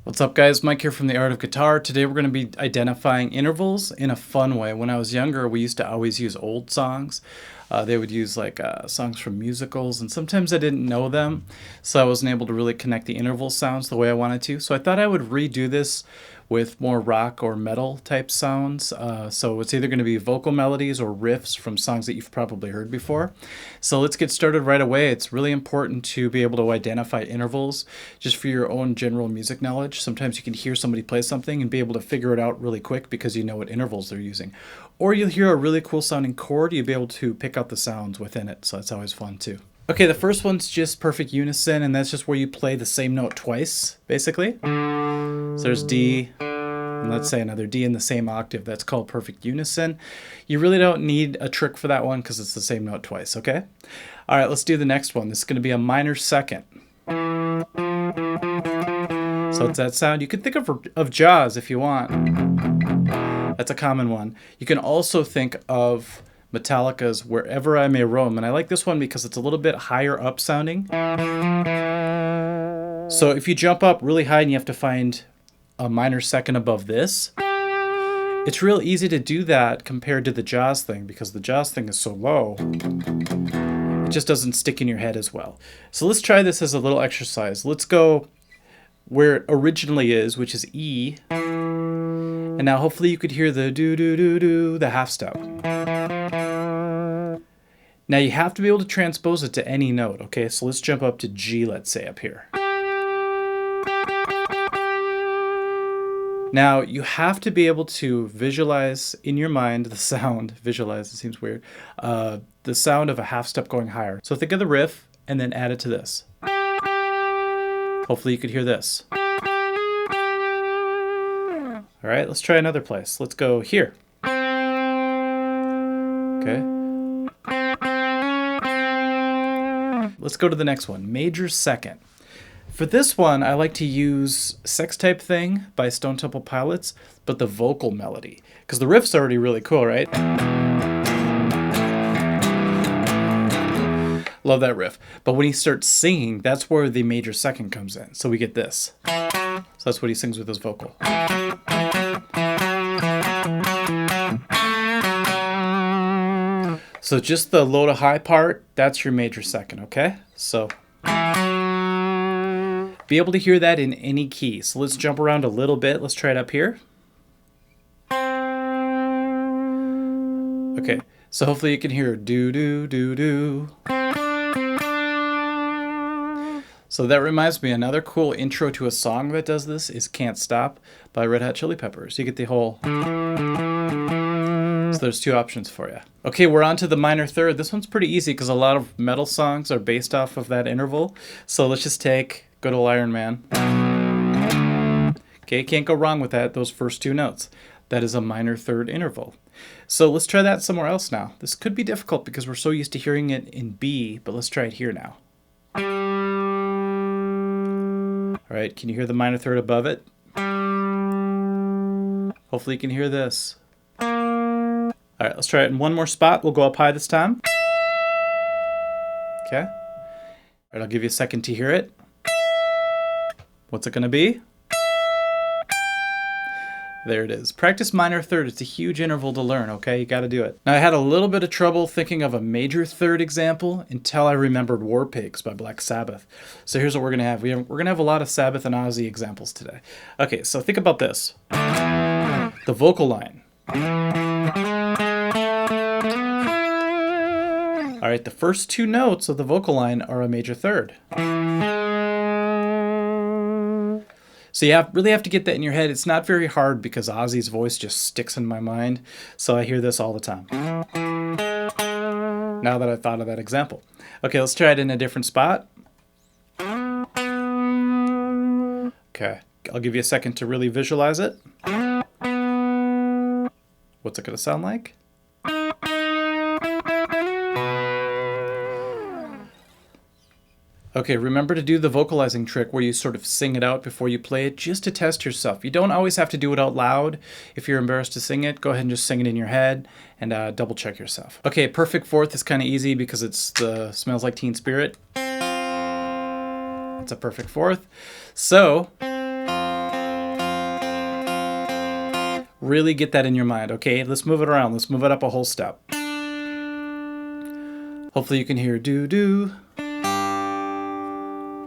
What's up guys, Mike here from The Art of Guitar. Today we're going to be identifying intervals in a fun way. When I was younger, we used to always use old songs. They would use songs from musicals, and sometimes I didn't know them, so I wasn't able to really connect the interval sounds the way I wanted to. So I thought I would redo this with more rock or metal type sounds. So it's either going to be vocal melodies or riffs from songs that you've probably heard before. So let's get started right away. It's really important to be able to identify intervals just for your own general music knowledge. Sometimes you can hear somebody play something and be able to figure it out really quick because you know what intervals they're using. Or you'll hear a really cool sounding chord, you'll be able to pick out the sounds within it. So that's always fun too. Okay, the first one's just perfect unison, and that's just where you play the same note twice, basically. So there's D, and let's say another D in the same octave. That's called perfect unison. You really don't need a trick for that one because it's the same note twice, okay? All right, let's do the next one. This is going to be a minor second. So it's that sound. You can think of Jaws if you want. That's a common one. You can also think of Metallica's Wherever I May Roam, and I like this one because it's a little bit higher up sounding. So if you jump up really high and you have to find a minor second above this, it's real easy to do that compared to the Jaws thing because the Jaws thing is so low, it just doesn't stick in your head as well. So let's try this as a little exercise. Let's go where it originally is, which is E. And now hopefully you could hear the do-do-do-do, the half step. Now you have to be able to transpose it to any note, okay? So let's jump up to G, let's say, up here. Now you have to be able to visualize in your mind the sound, visualize, it seems weird, the sound of a half step going higher. So think of the riff and then add it to this. Hopefully you could hear this. All right, let's try another place. Let's go here. Okay. Let's go to the next one, major second. For this one, I like to use Sex Type Thing by Stone Temple Pilots, but the vocal melody, because the riff's already really cool, right? Love that riff. But when he starts singing, that's where the major second comes in. So we get this. So that's what he sings with his vocal. So just the low to high part, that's your major second, okay? So be able to hear that in any key. So let's jump around a little bit. Let's try it up here. Okay, so hopefully you can hear do do do do. So that reminds me, another cool intro to a song that does this is Can't Stop by Red Hot Chili Peppers. You get the whole... So there's two options for you. Okay, we're on to the minor third. This one's pretty easy because a lot of metal songs are based off of that interval. So let's just take good old Iron Man. Okay, can't go wrong with that, those first two notes. That is a minor third interval. So let's try that somewhere else now. This could be difficult because we're so used to hearing it in B, but let's try it here now. All right, can you hear the minor third above it? Hopefully you can hear this. All right, let's try it in one more spot. We'll go up high this time. Okay. All right, I'll give you a second to hear it. What's it gonna be? There it is. Practice minor third. It's a huge interval to learn, okay? You gotta do it. Now I had a little bit of trouble thinking of a major third example until I remembered War Pigs by Black Sabbath. So here's what we're gonna have. We're gonna have a lot of Sabbath and Ozzy examples today. Okay, so think about this. The vocal line. All right, the first two notes of the vocal line are a major third. So you really have to get that in your head. It's not very hard because Ozzy's voice just sticks in my mind. So I hear this all the time. Now that I've thought of that example. Okay, let's try it in a different spot. Okay, I'll give you a second to really visualize it. What's it gonna sound like? Okay, remember to do the vocalizing trick where you sort of sing it out before you play it just to test yourself. You don't always have to do it out loud. If you're embarrassed to sing it, go ahead and just sing it in your head and double check yourself. Okay, perfect fourth is kind of easy because it's the Smells Like Teen Spirit. It's a perfect fourth. So Really get that in your mind, okay? Let's move it around. Let's move it up a whole step. Hopefully you can hear do-do.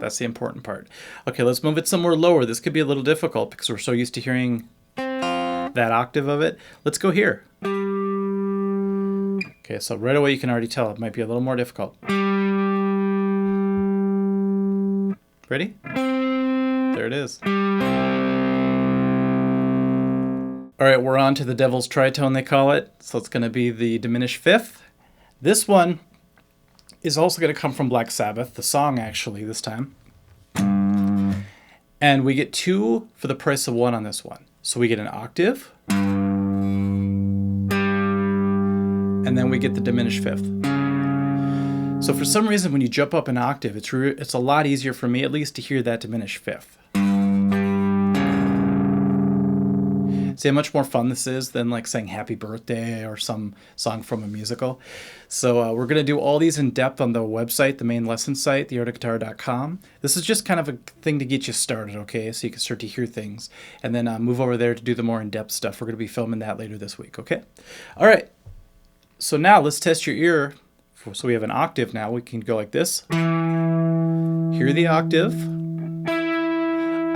That's the important part. Okay, let's move it somewhere lower. This could be a little difficult because we're so used to hearing that octave of it. Let's go here. Okay, so right away you can already tell it might be a little more difficult. Ready? There it is. All right, we're on to the Devil's Tritone, they call it. So it's going to be the diminished fifth. This one is also going to come from Black Sabbath, the song actually this time. And we get 2 for the price of 1 on this one. So we get an octave, and then we get the diminished fifth. So for some reason, when you jump up an octave, it's a lot easier for me at least to hear that diminished fifth. See how much more fun this is than like saying happy birthday or some song from a musical. So we're going to do all these in depth on the website, the main lesson site, theartofguitar.com. This is just kind of a thing to get you started, okay? So you can start to hear things and then move over there to do the more in-depth stuff. We're going to be filming that later this week, okay? All right. So now let's test your ear. So we have an octave now. We can go like this. Hear the octave.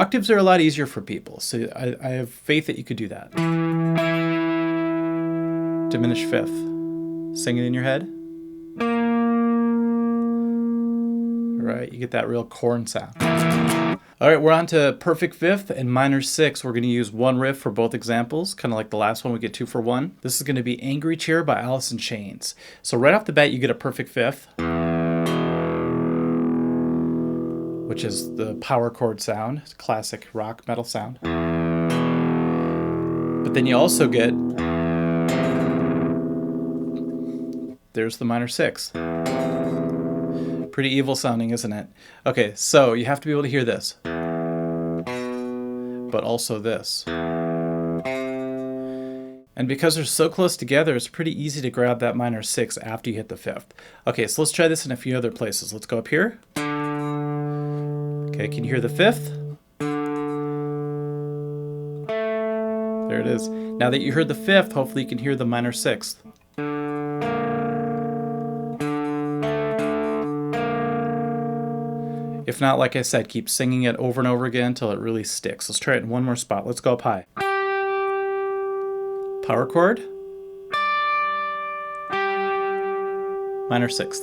Octaves are a lot easier for people, so I have faith that you could do that. Diminished fifth. Sing it in your head. All right, you get that real corn sound. All right, we're on to perfect fifth and minor sixth. We're going to use one riff for both examples, kind of like the last one, we get 2 for 1. This is going to be Angry Chair by Alice in Chains. So right off the bat, you get a perfect fifth, which is the power chord sound, it's a classic rock metal sound. But then you also get, there's the minor sixth. Pretty evil sounding, isn't it? Okay, so you have to be able to hear this, but also this. And because they're so close together, it's pretty easy to grab that minor sixth after you hit the fifth. Okay, so let's try this in a few other places. Let's go up here. Okay, can you hear the fifth? There it is. Now that you heard the fifth, hopefully you can hear the minor sixth. If not, like I said, keep singing it over and over again until it really sticks. Let's try it in one more spot. Let's go up high. Power chord. Minor sixth.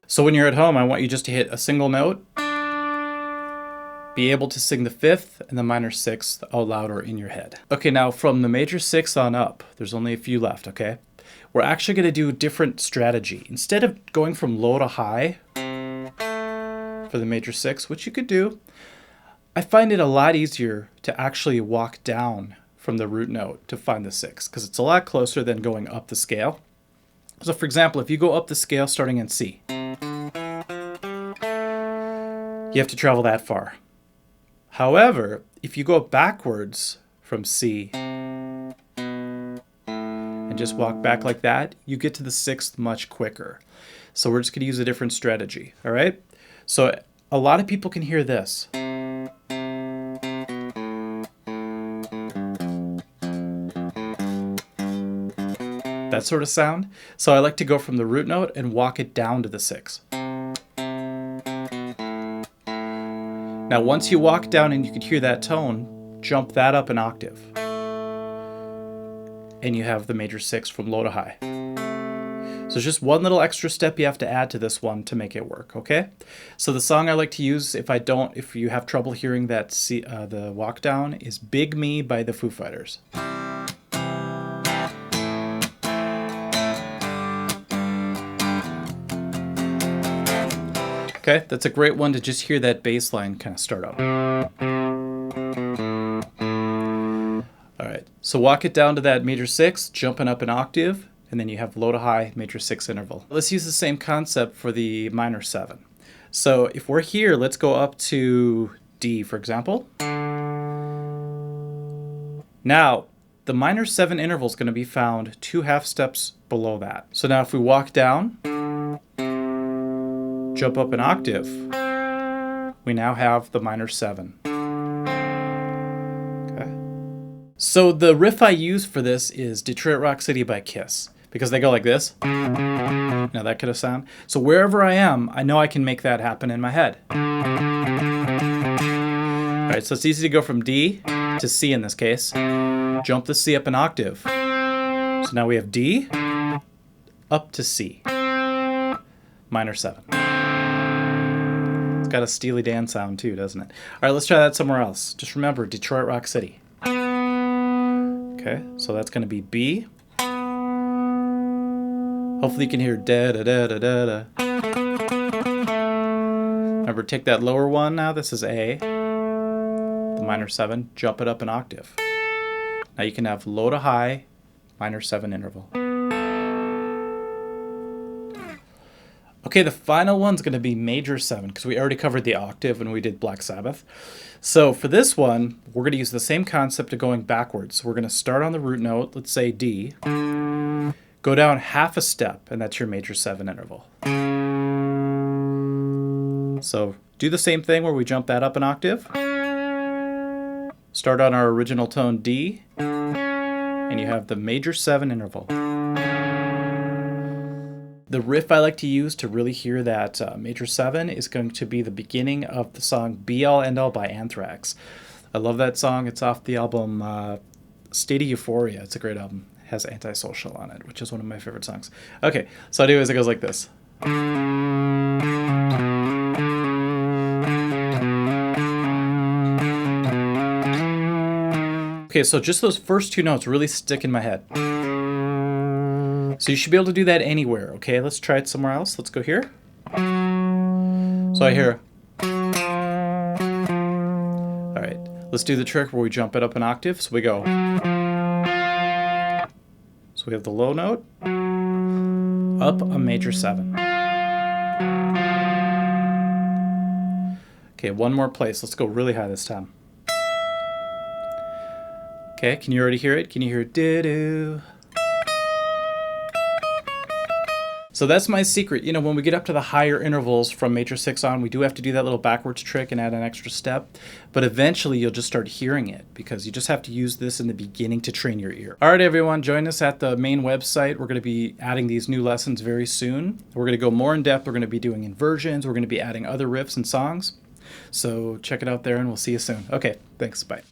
So when you're at home, I want you just to hit a single note, be able to sing the fifth and the minor sixth out loud or in your head. Okay, now from the major sixth on up, there's only a few left, okay? We're actually going to do a different strategy. Instead of going from low to high for the major sixth, which you could do, I find it a lot easier to actually walk down from the root note to find the sixth, because it's a lot closer than going up the scale. So for example, if you go up the scale starting in C, you have to travel that far. However, if you go backwards from C and just walk back like that, you get to the sixth much quicker. So we're just going to use a different strategy, all right? So a lot of people can hear this. That sort of sound. So I like to go from the root note and walk it down to the sixth. Now, once you walk down and you can hear that tone, jump that up an octave. And you have the major sixth from low to high. So it's just one little extra step you have to add to this one to make it work, okay? So the song I like to use if you have trouble hearing that the walk down is Big Me by the Foo Fighters. Okay, that's a great one to just hear that bass line kind of start up. All right, so walk it down to that major sixth, jumping up an octave, and then you have low to high major sixth interval. Let's use the same concept for the minor seven. So if we're here, let's go up to D, for example. Now, the minor seven interval is going to be found 2 half steps below that. So now if we walk down, jump up an octave, we now have the minor 7. Okay. So the riff I use for this is Detroit Rock City by Kiss, because they go like this. Now that could have sound. So wherever I am, I know I can make that happen in my head. All right, so it's easy to go from D to C in this case. Jump the C up an octave. So now we have D up to C, minor 7. It's got a Steely Dan sound too, doesn't it? All right, let's try that somewhere else. Just remember, Detroit Rock City. Okay, so that's going to be B. Hopefully you can hear da da da da da da. Remember, take that lower one now. This is A, the minor 7. Jump it up an octave. Now you can have low to high, minor 7 interval. Okay, the final one's going to be major 7, because we already covered the octave when we did Black Sabbath. So for this one, we're going to use the same concept of going backwards. So we're going to start on the root note, let's say D, go down half a step, and that's your major 7 interval. So do the same thing where we jump that up an octave. Start on our original tone D, and you have the major 7 interval. The riff I like to use to really hear that major 7 is going to be the beginning of the song Be All End All by Anthrax. I love that song. It's off the album State of Euphoria. It's a great album. It has Antisocial on it, which is one of my favorite songs. Okay, so anyways, it goes like this. Okay, so just those first 2 notes really stick in my head. So you should be able to do that anywhere, okay? Let's try it somewhere else. Let's go here. So I hear. All right, let's do the trick where we jump it up an octave. So we go. So we have the low note, up a major 7. Okay, one more place. Let's go really high this time. Okay, can you already hear it? Can you hear doo-doo? So that's my secret. You know, when we get up to the higher intervals from major 6 on, we do have to do that little backwards trick and add an extra step. But eventually you'll just start hearing it, because you just have to use this in the beginning to train your ear. All right, everyone, join us at the main website. We're going to be adding these new lessons very soon. We're going to go more in depth. We're going to be doing inversions. We're going to be adding other riffs and songs. So check it out there, and we'll see you soon. Okay, thanks. Bye.